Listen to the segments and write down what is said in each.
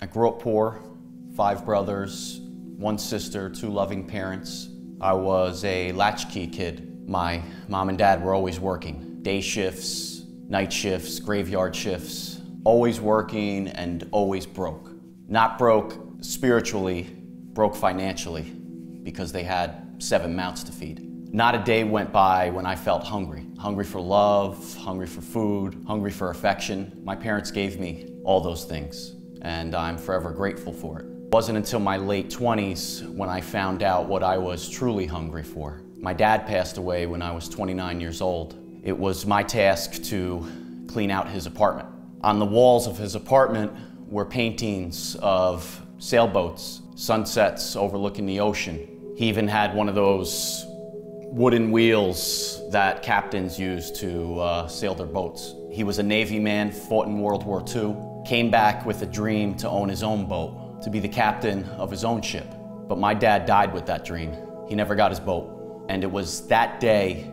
I grew up poor, 5 brothers, 1 sister, 2 loving parents. I was a latchkey kid. My mom and dad were always working. Day shifts, night shifts, graveyard shifts. Always working and always broke. Not broke spiritually, broke financially, because they had 7 mouths to feed. Not a day went by when I felt hungry. Hungry for love, hungry for food, hungry for affection. My parents gave me all those things, and I'm forever grateful for it. It wasn't until my late 20s when I found out what I was truly hungry for. My dad passed away when I was 29 years old. It was my task to clean out his apartment. On the walls of his apartment were paintings of sailboats, sunsets overlooking the ocean. He even had one of those wooden wheels that captains use to sail their boats. He was a Navy man, fought in World War II, came back with a dream to own his own boat, to be the captain of his own ship. But my dad died with that dream. He never got his boat. And it was that day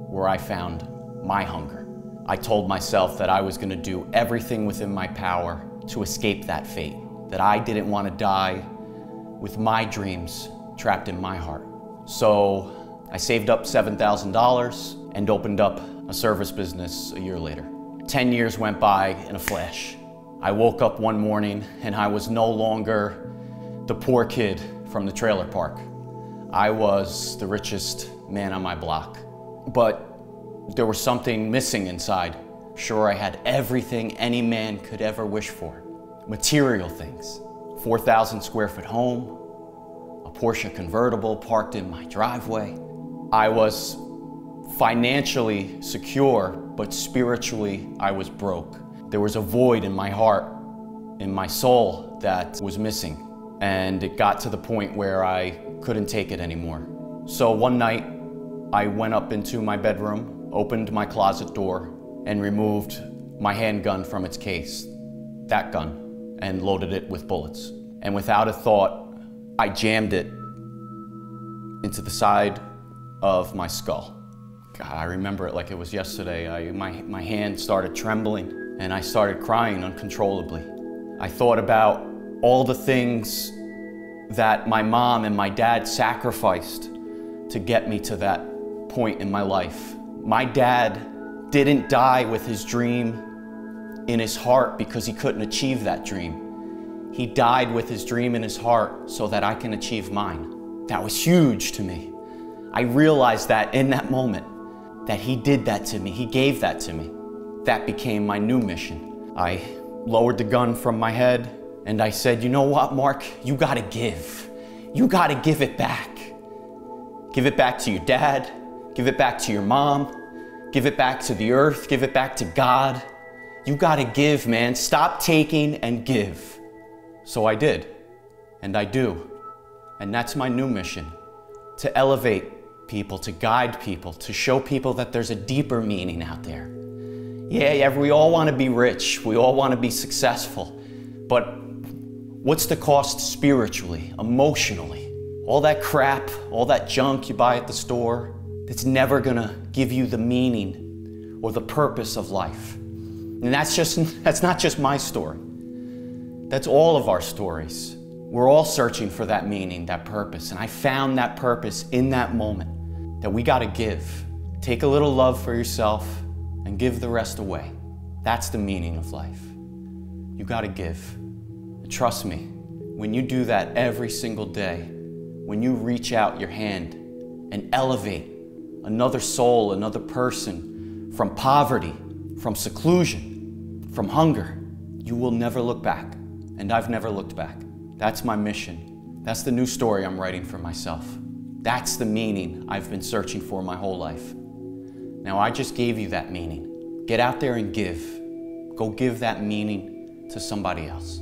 where I found my hunger. I told myself that I was going to do everything within my power to escape that fate, that I didn't want to die with my dreams trapped in my heart. So I saved up $7,000 and opened up a service business a year later. 10 years went by in a flash. I woke up one morning and I was no longer the poor kid from the trailer park. I was the richest man on my block. But there was something missing inside. Sure, I had everything any man could ever wish for. Material things. 4,000 square foot home, a Porsche convertible parked in my driveway. I was financially secure, but spiritually I was broke. There was a void in my heart, in my soul, that was missing. And it got to the point where I couldn't take it anymore. So one night, I went up into my bedroom, opened my closet door, and removed my handgun from its case, that gun, and loaded it with bullets. And without a thought, I jammed it into the side of my skull. God, I remember it like it was yesterday. My hand started trembling, and I started crying uncontrollably. I thought about all the things that my mom and my dad sacrificed to get me to that point in my life. My dad didn't die with his dream in his heart because he couldn't achieve that dream. He died with his dream in his heart so that I can achieve mine. That was huge to me. I realized that in that moment, that he did that to me, he gave that to me. That became my new mission. I lowered the gun from my head and I said, you know what, Mark, you gotta give. You gotta give it back. Give it back to your dad, give it back to your mom, give it back to the earth, give it back to God. You gotta give, man. Stop taking and give. So I did, and I do. And that's my new mission, to elevate people, to guide people, to show people that there's a deeper meaning out there. Yeah, we all want to be rich, we all want to be successful, but what's the cost spiritually, emotionally? All that crap, all that junk you buy at the store, it's never gonna give you the meaning or the purpose of life. And that's not just my story. That's all of our stories. We're all searching for that meaning, that purpose. And I found that purpose in that moment, that we gotta give. Take a little love for yourself and give the rest away. That's the meaning of life. You gotta give. Trust me, when you do that every single day, when you reach out your hand and elevate another soul, another person from poverty, from seclusion, from hunger, you will never look back. And I've never looked back. That's my mission. That's the new story I'm writing for myself. That's the meaning I've been searching for my whole life. Now I just gave you that meaning. Get out there and give. Go give that meaning to somebody else.